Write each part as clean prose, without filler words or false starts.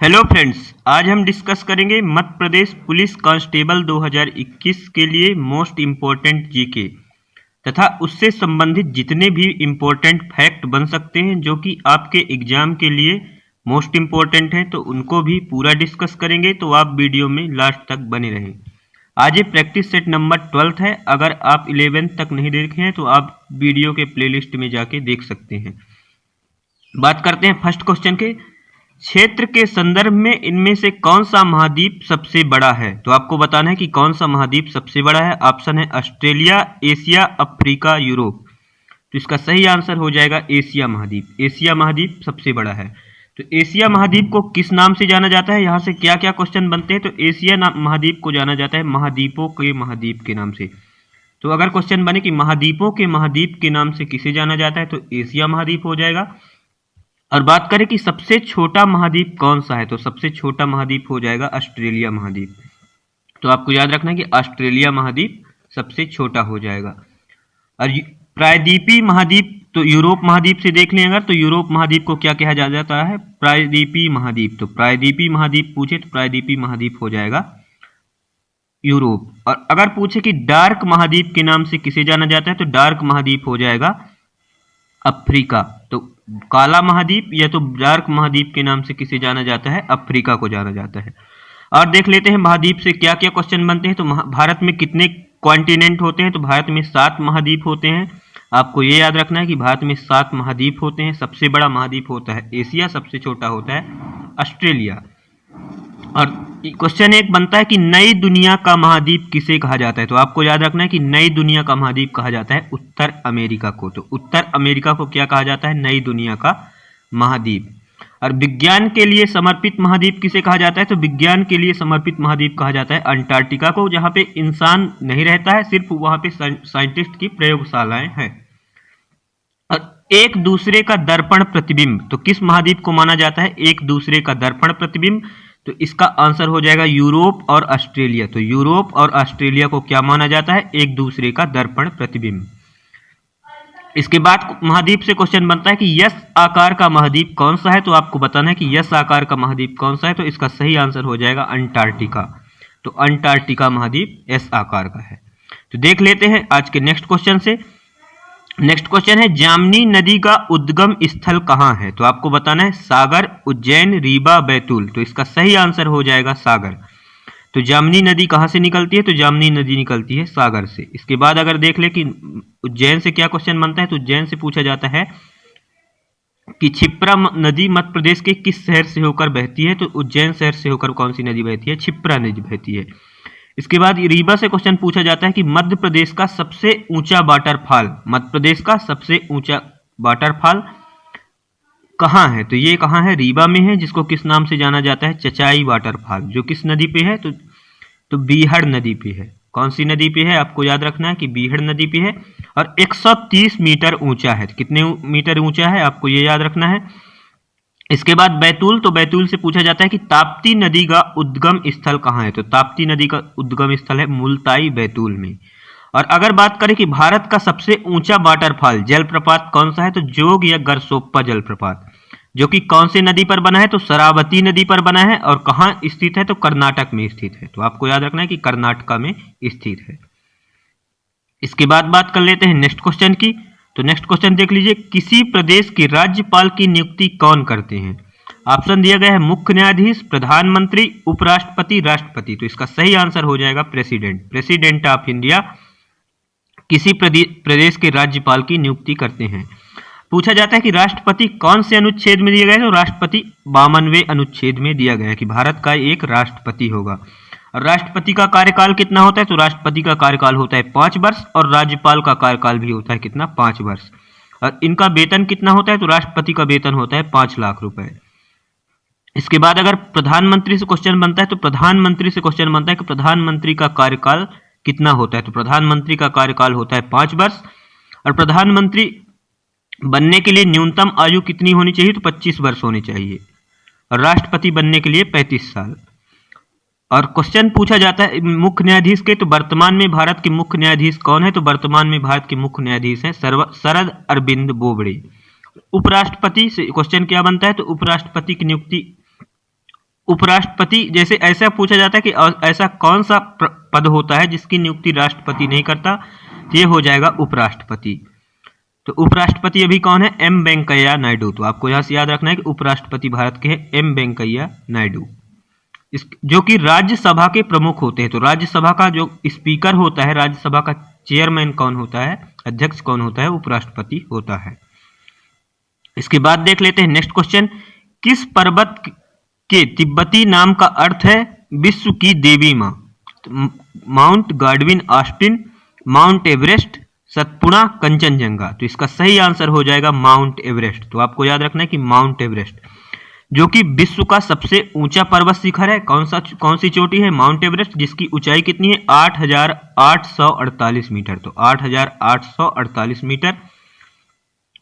Hello friends, आज हम discuss करेंगे मध्य प्रदेश पुलिस कांस्टेबल 2021 के लिए मोस्ट इम्पोर्टेंट जीके तथा उससे संबंधित जितने भी इम्पोर्टेंट फैक्ट बन सकते हैं जो कि आपके एग्जाम के लिए मोस्ट इम्पोर्टेंट हैं, तो उनको भी पूरा डिस्कस करेंगे। तो आप वीडियो में लास्ट तक बने रहें। आज ये प्रैक्टिस सेट नंबर 12 है। अगर आप 11 तक नहीं देखे हैं तो आप वीडियो के प्लेलिस्ट में जाके देख सकते हैं। बात करते हैं फर्स्ट क्वेश्चन के। क्षेत्र के संदर्भ में इनमें से कौन सा महाद्वीप सबसे बड़ा है? तो आपको बताना है कि कौन सा महाद्वीप सबसे बड़ा है। ऑप्शन है ऑस्ट्रेलिया, एशिया, अफ्रीका, यूरोप। तो इसका सही आंसर हो जाएगा एशिया महाद्वीप। एशिया महाद्वीप सबसे बड़ा है। तो एशिया महाद्वीप को किस नाम से जाना जाता है? यहाँ से क्या क्या क्वेश्चन बनते हैं? तो एशिया महाद्वीप को जाना जाता है महाद्वीपों के महाद्वीप के नाम से। तो अगर क्वेश्चन बने कि महाद्वीपों के महाद्वीप के नाम से किसे जाना जाता है, तो एशिया महाद्वीप हो जाएगा। और बात करें कि सबसे छोटा महाद्वीप कौन सा है, तो सबसे छोटा महाद्वीप हो जाएगा ऑस्ट्रेलिया महाद्वीप। तो आपको याद रखना है कि ऑस्ट्रेलिया महाद्वीप सबसे छोटा हो जाएगा। और प्रायद्वीपीय महाद्वीप तो यूरोप महाद्वीप से देख लें अगर, तो यूरोप महाद्वीप को क्या कहा जाता है? प्रायद्वीपीय महाद्वीप। तो प्रायद्वीपीय महाद्वीप पूछे तो प्रायद्वीपीय महाद्वीप हो जाएगा यूरोप। और अगर पूछे कि डार्क महाद्वीप के नाम से किसे जाना जाता है, तो डार्क महाद्वीप हो जाएगा अफ्रीका। तो काला महाद्वीप या तो डार्क महाद्वीप के नाम से किसे जाना जाता है? अफ्रीका को जाना जाता है। और देख लेते हैं महाद्वीप से क्या क्या क्वेश्चन बनते हैं। तो भारत में कितने कॉन्टिनेंट होते हैं? तो भारत में 7 महाद्वीप होते हैं। आपको ये याद रखना है कि भारत में 7 महाद्वीप होते हैं। सबसे बड़ा महाद्वीप होता है एशिया, सबसे छोटा होता है ऑस्ट्रेलिया। और क्वेश्चन एक बनता है कि नई दुनिया का महाद्वीप किसे कहा जाता है? तो आपको याद रखना है कि नई दुनिया का महाद्वीप कहा जाता है उत्तर अमेरिका को। तो उत्तर अमेरिका को क्या कहा जाता है? नई दुनिया का महाद्वीप। और विज्ञान के लिए समर्पित महाद्वीप किसे कहा जाता है? तो विज्ञान के लिए समर्पित महाद्वीप कहा जाता है अंटार्कटिका को, जहां पे इंसान नहीं रहता है, सिर्फ वहां पे साइंटिस्ट की प्रयोगशालाएं हैं। और एक दूसरे का दर्पण प्रतिबिंब, तो किस महाद्वीप को माना जाता है एक दूसरे का दर्पण प्रतिबिंब? तो इसका आंसर हो जाएगा यूरोप और ऑस्ट्रेलिया। तो यूरोप और ऑस्ट्रेलिया को क्या माना जाता है? एक दूसरे का दर्पण प्रतिबिंब। इसके बाद महाद्वीप से क्वेश्चन बनता है कि यस आकार का महाद्वीप कौन सा है? तो आपको बताना है कि यस आकार का महाद्वीप कौन सा है। तो इसका सही आंसर हो जाएगा अंटार्कटिका। तो अंटार्कटिका महाद्वीप एस आकार का है। तो देख लेते हैं आज के नेक्स्ट क्वेश्चन से। नेक्स्ट क्वेश्चन है जामनी नदी का उद्गम स्थल कहाँ है? तो आपको बताना है सागर, उज्जैन, रीवा, बैतूल। तो इसका सही आंसर हो जाएगा सागर। तो जामनी नदी कहाँ से निकलती है? तो जामनी नदी निकलती है सागर से। इसके बाद अगर देख ले कि उज्जैन से क्या क्वेश्चन बनता है, तो उज्जैन से पूछा जाता है कि क्षिप्रा नदी मध्य प्रदेश के किस शहर से होकर बहती है? तो उज्जैन शहर से होकर कौन सी नदी बहती है? क्षिप्रा नदी बहती है। इसके बाद रीवा से क्वेश्चन पूछा जाता है कि मध्य प्रदेश का सबसे ऊंचा वाटरफॉल, मध्य प्रदेश का सबसे ऊंचा वाटरफॉल कहाँ है? तो ये कहाँ है? रीवा में है, जिसको किस नाम से जाना जाता है? चचाई वाटरफॉल। जो किस नदी पे है? तो बीहड़ नदी पे है। कौन सी नदी पे है? आपको याद रखना है कि बीहड़ नदी पे है। और 130 मीटर ऊंचा है। कितने मीटर ऊंचा है आपको ये याद रखना है। इसके बाद बैतूल, तो बैतूल से पूछा जाता है कि ताप्ती नदी का उद्गम स्थल कहाँ है? तो ताप्ती नदी का उद्गम स्थल है मुल्ताई, बैतूल में। और अगर बात करें कि भारत का सबसे ऊंचा वाटरफॉल जलप्रपात कौन सा है? तो जोग या गरसोप्पा जलप्रपात, जो कि कौन सी नदी पर बना है? तो शरावती नदी पर बना है। और कहाँ स्थित है? तो कर्नाटक में स्थित है। तो आपको याद रखना है कि कर्नाटका में स्थित है। इसके बाद बात कर लेते हैं नेक्स्ट क्वेश्चन की। तो नेक्स्ट क्वेश्चन देख लीजिए, किसी प्रदेश के राज्यपाल की नियुक्ति कौन करते हैं? ऑप्शन दिया गया है मुख्य न्यायाधीश, प्रधानमंत्री, उपराष्ट्रपति, राष्ट्रपति। तो इसका सही आंसर हो जाएगा प्रेसिडेंट। प्रेसिडेंट ऑफ इंडिया किसी प्रदेश के राज्यपाल की नियुक्ति करते हैं। पूछा जाता है कि राष्ट्रपति कौन से अनुच्छेद में दिया गया है? तो राष्ट्रपति 52वें अनुच्छेद में दिया गया है कि भारत का एक राष्ट्रपति होगा। और राष्ट्रपति का कार्यकाल कितना होता है? तो राष्ट्रपति का कार्यकाल होता है 5 वर्ष और राज्यपाल का कार्यकाल भी होता है कितना? 5 वर्ष। और इनका वेतन कितना होता है? तो राष्ट्रपति का वेतन होता है 5 लाख रुपए। इसके बाद अगर प्रधानमंत्री से क्वेश्चन बनता है, तो प्रधानमंत्री से क्वेश्चन बनता है कि प्रधानमंत्री का कार्यकाल कितना होता है? तो प्रधानमंत्री का कार्यकाल होता है 5 वर्ष। और प्रधानमंत्री बनने के लिए न्यूनतम आयु कितनी होनी चाहिए? तो 25 वर्ष होनी चाहिए। और राष्ट्रपति बनने के लिए 35 साल। और क्वेश्चन पूछा जाता है मुख्य न्यायाधीश के, तो वर्तमान में भारत के मुख्य न्यायाधीश कौन है? तो वर्तमान में भारत के मुख्य न्यायाधीश हैं शरद अरविंद बोबड़े। उपराष्ट्रपति से क्वेश्चन क्या बनता है? तो उपराष्ट्रपति की नियुक्ति उपराष्ट्रपति, जैसे ऐसा पूछा जाता है कि ऐसा कौन सा पद होता है जिसकी नियुक्ति राष्ट्रपति नहीं करता, तो ये हो जाएगा उपराष्ट्रपति। तो उपराष्ट्रपति अभी कौन है? एम वेंकैया नायडू। तो आपको यहाँ से याद रखना है कि उपराष्ट्रपति भारत के हैं एम वेंकैया नायडू, जो कि राज्यसभा के प्रमुख होते हैं। तो राज्यसभा का जो स्पीकर होता है, राज्यसभा का चेयरमैन कौन होता है, अध्यक्ष कौन होता है? उपराष्ट्रपति होता है। इसके बाद देख लेते हैं नेक्स्ट क्वेश्चन, किस पर्वत के तिब्बती नाम का अर्थ है विश्व की देवी मां? Mount Godwin Austin, mount Everest, Satpura, Kanchenjunga. तो इसका सही आंसर हो जाएगा माउंट एवरेस्ट। तो आपको याद रखना है कि माउंट एवरेस्ट, जो कि विश्व का सबसे ऊंचा पर्वत शिखर है, कौन सी चोटी है? माउंट एवरेस्ट, जिसकी ऊंचाई कितनी है? 8,848 मीटर। तो 8,848 मीटर,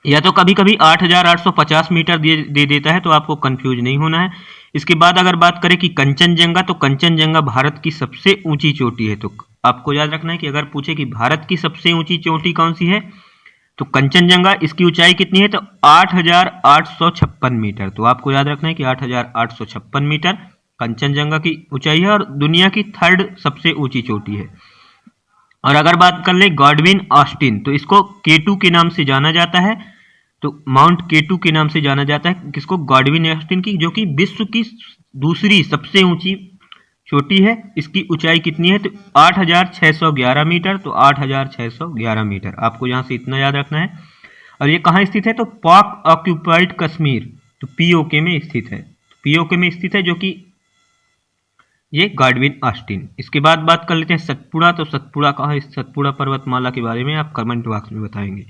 या तो कभी कभी 8,850 मीटर दे देता है, तो आपको कंफ्यूज नहीं होना है। इसके बाद अगर बात करें कि कंचनजंगा, तो कंचनजंगा भारत की सबसे ऊंची चोटी है। तो आपको याद रखना है कि अगर पूछे कि भारत की सबसे ऊंची चोटी कौन सी है, तो कंचनजंगा, इसकी ऊंचाई कितनी है? तो 8,856 मीटर। तो आपको याद रखना है कि 8,856 मीटर कंचनजंगा की ऊंचाई है और दुनिया की 3rd सबसे ऊंची चोटी है। और अगर बात कर ले गॉडविन ऑस्टिन, तो इसको K2 के नाम से जाना जाता है। तो माउंट K2 के नाम से जाना जाता है किसको? गॉडविन ऑस्टिन की, जो कि विश्व की दूसरी सबसे ऊंची चोटी है। इसकी ऊंचाई कितनी है? तो 8,611 मीटर। तो 8,611 मीटर, आपको यहाँ से इतना याद रखना है। और ये कहाँ स्थित है? तो पाक ऑक्यूपाइड कश्मीर, तो POK में स्थित है। POK में स्थित है, जो कि ये गॉडविन ऑस्टिन। इसके बाद बात कर लेते हैं सतपुड़ा। तो सतपुड़ा कहाँ है? सतपुड़ा पर्वतमाला के बारे में आप कमेंट बॉक्स में बताएंगे।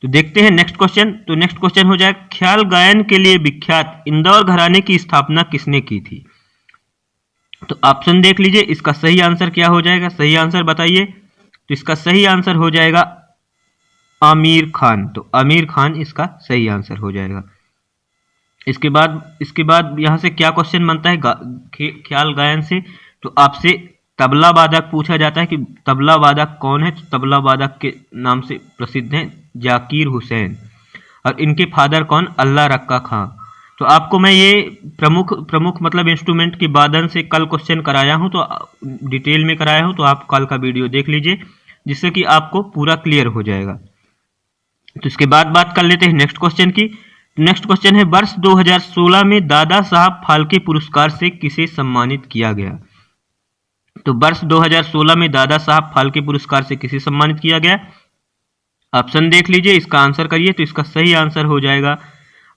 तो देखते हैं नेक्स्ट क्वेश्चन। तो नेक्स्ट क्वेश्चन हो जाए, ख्याल गायन के लिए विख्यात इंदौर घराने की स्थापना किसने की थी? तो ऑप्शन देख लीजिए, इसका सही आंसर क्या हो जाएगा? सही आंसर बताइए। तो इसका सही आंसर हो जाएगा आमिर खान। तो आमिर खान इसका सही आंसर हो जाएगा। इसके बाद यहाँ से क्या क्वेश्चन बनता है ख्याल गायन से? तो आपसे तबला वादक पूछा जाता है कि तबला वादक कौन है? तो तबला वादक के नाम से प्रसिद्ध हैं जाकिर हुसैन, और इनके फादर कौन? अल्लाह रक्का खां। तो आपको मैं ये प्रमुख मतलब इंस्ट्रूमेंट के वादन से कल क्वेश्चन कराया हूँ, तो डिटेल में कराया हूँ, तो आप कल का वीडियो देख लीजिए, जिससे कि आपको पूरा क्लियर हो जाएगा। तो इसके बाद बात कर लेते हैं नेक्स्ट क्वेश्चन की। नेक्स्ट क्वेश्चन है, वर्ष 2016 में दादा साहब फाल्के पुरस्कार से किसे सम्मानित किया गया? तो वर्ष 2016 में दादा साहब फाल्के पुरस्कार से किसे सम्मानित किया गया? ऑप्शन देख लीजिए, इसका आंसर करिए। तो इसका सही आंसर हो जाएगा,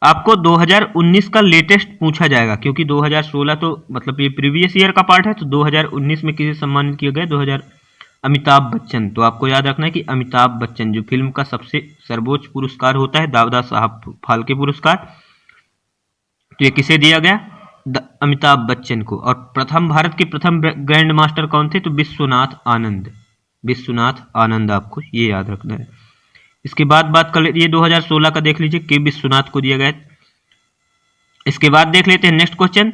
आपको 2019 का लेटेस्ट पूछा जाएगा, क्योंकि 2016 तो मतलब ये प्रीवियस ईयर का पार्ट है। तो 2019 में किसे सम्मानित किया गया? अमिताभ बच्चन। तो आपको याद रखना है कि अमिताभ बच्चन, जो फिल्म का सबसे सर्वोच्च पुरस्कार होता है दादा साहब फाल्के पुरस्कार, तो ये किसे दिया गया? अमिताभ बच्चन को। और भारत के प्रथम ग्रैंड मास्टर कौन थे? तो विश्वनाथ आनंद, आपको ये याद रखना है। इसके बाद बात कर लेते, ये 2016 का देख लीजिए कि विश्वनाथ को दिया गया। इसके बाद देख लेते हैं नेक्स्ट क्वेश्चन,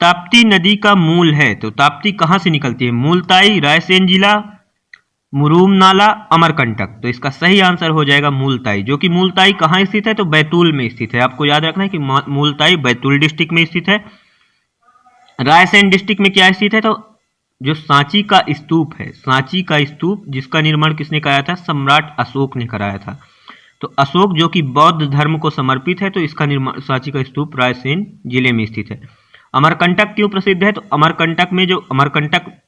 ताप्ती नदी का मूल है। तो ताप्ती कहाँ से निकलती है? मूलताई, रायसेन जिला, मुरूम नाला, अमरकंटक। तो इसका सही आंसर हो जाएगा मूलताई, जो कि मूलताई कहाँ स्थित है? तो बैतूल में स्थित है। आपको याद रखना है कि मूलताई बैतूल डिस्ट्रिक्ट में स्थित है। रायसेन डिस्ट्रिक्ट में क्या स्थित है? तो जो सांची का स्तूप है, सांची का स्तूप, जिसका निर्माण किसने कराया था? सम्राट अशोक ने कराया था। तो अशोक, जो कि बौद्ध धर्म को समर्पित है, तो इसका निर्माण, सांची का स्तूप रायसेन जिले में स्थित है। अमरकंटक क्यों प्रसिद्ध है? तो अमरकंटक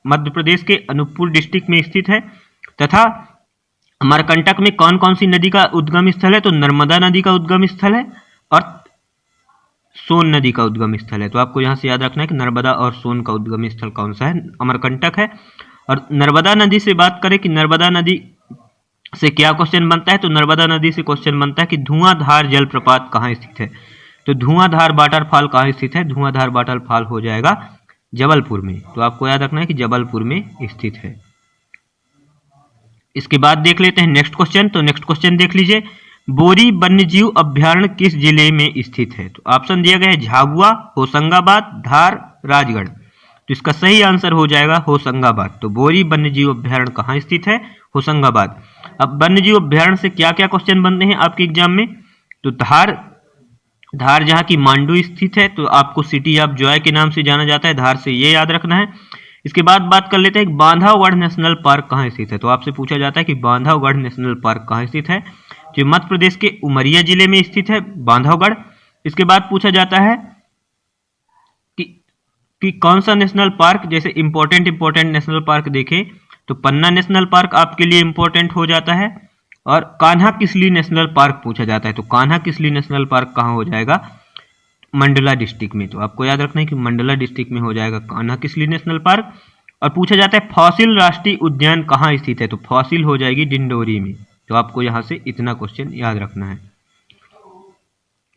मध्य प्रदेश के अनूपपुर डिस्ट्रिक्ट में स्थित है। तथा अमरकंटक में कौन कौन सी नदी का उद्गम स्थल है? तो नर्मदा नदी का उद्गम स्थल है और सोन नदी का उद्गम स्थल है। तो आपको यहाँ से याद रखना है कि नर्मदा और सोन का उद्गम स्थल कौन सा है? अमरकंटक है। और नर्मदा नदी से बात करें कि नर्मदा नदी से क्या क्वेश्चन बनता है? तो नर्मदा नदी से क्वेश्चन बनता है कि धुआंधार जलप्रपात कहाँ स्थित है? तो धुआंधार वाटरफॉल कहाँ स्थित है? धुआंधार वाटरफॉल हो जाएगा जबलपुर में। तो आपको याद रखना है कि जबलपुर में स्थित है। इसके बाद देख लेते हैं नेक्स्ट क्वेश्चन। तो नेक्स्ट क्वेश्चन देख लीजिए, बोरी वन्यजीव अभ्यारण्य किस जिले में स्थित है? तो ऑप्शन दिया गया है झाबुआ, होशंगाबाद, धार, राजगढ़। तो इसका सही आंसर हो जाएगा होशंगाबाद। तो बोरी वन्यजीव अभ्यारण्य कहाँ स्थित है? होशंगाबाद। अब वन्यजीव अभ्यारण्य से क्या क्या क्वेश्चन बनते हैं आपके एग्जाम में? तो धार धार जहाँ की मांडू स्थित है तो आपको सिटी ऑफ जॉय के नाम से जाना जाता है, धार से ये याद रखना है। इसके बाद बात कर लेते हैं बांधवगढ़ नेशनल पार्क कहाँ स्थित है। तो आपसे पूछा जाता है कि बांधवगढ़ नेशनल पार्क कहाँ स्थित है, जो मध्य प्रदेश के उमरिया जिले में स्थित है बांधवगढ़। इसके बाद पूछा जाता है कि कौन सा नेशनल पार्क, जैसे इंपॉर्टेंट नेशनल पार्क देखें तो पन्ना नेशनल पार्क आपके लिए इंपॉर्टेंट हो जाता है, और कान्हा किसली नेशनल पार्क पूछा जाता है। तो कान्हा किसली नेशनल पार्क कहाँ हो जाएगा, मंडला डिस्ट्रिक्ट में। तो आपको याद रखना है कि मंडला डिस्ट्रिक्ट में हो जाएगा कान्हा किसली नेशनल पार्क। और पूछा जाता है फॉसिल राष्ट्रीय उद्यान कहाँ स्थित है। तो फॉसिल हो जाएगी डिंडोरी में। तो आपको यहाँ से इतना क्वेश्चन याद रखना है।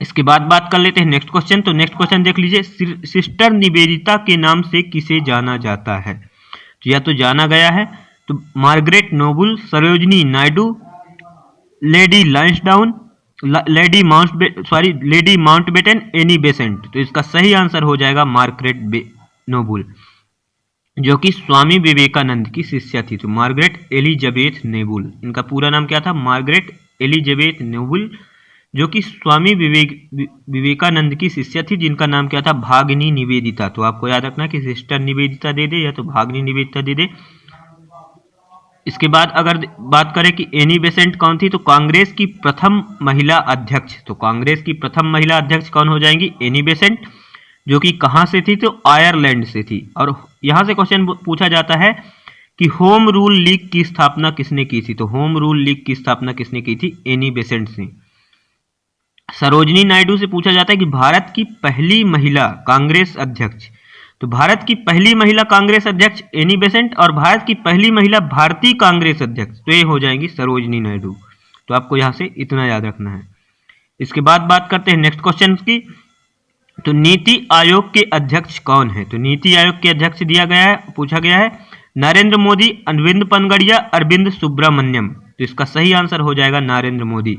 इसके बाद बात कर लेते हैं नेक्स्ट क्वेश्चन। तो नेक्स्ट क्वेश्चन देख लीजिए, सिस्टर निवेदिता के नाम से किसे जाना जाता है। तो या तो जाना गया है तो Margaret Noble, Sarojini Naidu, Lady Lansdowne, Lady Mountbatten, Annie Besant. तो इसका सही आंसर हो जाएगा मार्गरेट नोबल, जो कि स्वामी विवेकानंद की शिष्या थी। तो मार्गरेट एलिजाबेथ नेबुल, इनका पूरा नाम क्या था, मार्गरेट एलिजाबेथ नेबुल, जो कि स्वामी विवेकानंद की शिष्या थी, जिनका नाम क्या था, भागनी निवेदिता। तो आपको याद रखना कि सिस्टर निवेदिता दे दे या तो भागनी निवेदिता दे दे। इसके बाद अगर बात करें कि एनी बेसेंट कौन थी, तो कांग्रेस की प्रथम महिला अध्यक्ष। तो कांग्रेस की प्रथम महिला अध्यक्ष कौन हो जाएंगी, एनी बेसेंट, जो कि कहां से थी, तो आयरलैंड से थी। और यहां से क्वेश्चन पूछा जाता है कि होम रूल लीग की स्थापना किसने की थी। तो होम रूल लीग की स्थापना किसने की थी, एनी बेसेंट ने। सरोजनी नायडू से पूछा जाता है कि भारत की पहली महिला कांग्रेस अध्यक्ष। तो भारत की पहली महिला कांग्रेस अध्यक्ष एनी बेसेंट, और भारत की पहली महिला भारतीय कांग्रेस अध्यक्ष तो ये हो जाएंगी सरोजनी नायडू। तो आपको यहाँ से इतना याद रखना है। इसके बाद बात करते हैं नेक्स्ट क्वेश्चन की। तो नीति आयोग के अध्यक्ष कौन है। तो नीति आयोग के अध्यक्ष दिया गया है, पूछा गया है नरेंद्र मोदी, अरविंद पनगड़िया, अरविंद सुब्रमण्यम। तो इसका सही आंसर हो जाएगा नरेंद्र मोदी।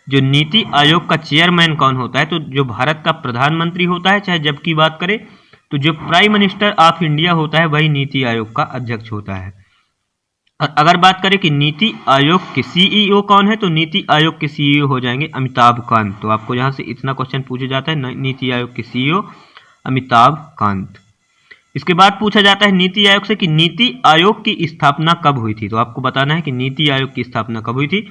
जो नीति आयोग का चेयरमैन कौन होता है, तो जो भारत का प्रधानमंत्री होता है, चाहे जब की बात करें तो जो प्राइम मिनिस्टर ऑफ इंडिया होता है वही नीति आयोग का अध्यक्ष होता है। और अगर बात करें कि नीति आयोग के सीईओ कौन है, तो नीति आयोग के सीईओ हो जाएंगे अमिताभ कांत। तो आपको यहाँ से इतना क्वेश्चन पूछा जाता है, नीति आयोग के सीईओ अमिताभ कांत। इसके बाद पूछा जाता है नीति आयोग से कि नीति आयोग की स्थापना कब हुई थी। तो आपको बताना है कि नीति आयोग की स्थापना कब हुई थी,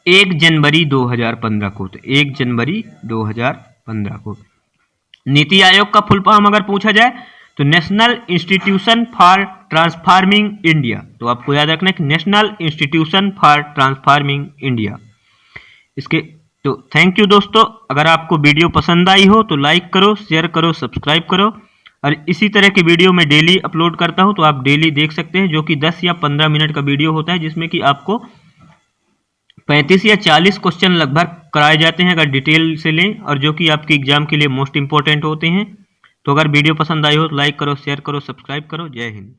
1 जनवरी 2015 को। तो 1 जनवरी 2015 को। नीति आयोग का फुल फॉर्म अगर पूछा जाए तो national institution for transforming India. तो आपको याद रखना है कि national institution for transforming India. इसके तो थैंक यू दोस्तों। अगर आपको वीडियो पसंद आई हो तो लाइक करो, शेयर करो, सब्सक्राइब करो। और इसी तरह के वीडियो मैं डेली अपलोड करता हूं, तो आप डेली देख सकते हैं, जो कि 10 या 15 मिनट का वीडियो होता है, जिसमें कि आपको 35 या 40 क्वेश्चन लगभग कराए जाते हैं अगर डिटेल से लें, और जो कि आपके एग्जाम के लिए मोस्ट इंपॉर्टेंट होते हैं। तो अगर वीडियो पसंद आई हो तो लाइक करो, शेयर करो, सब्सक्राइब करो। जय हिंद।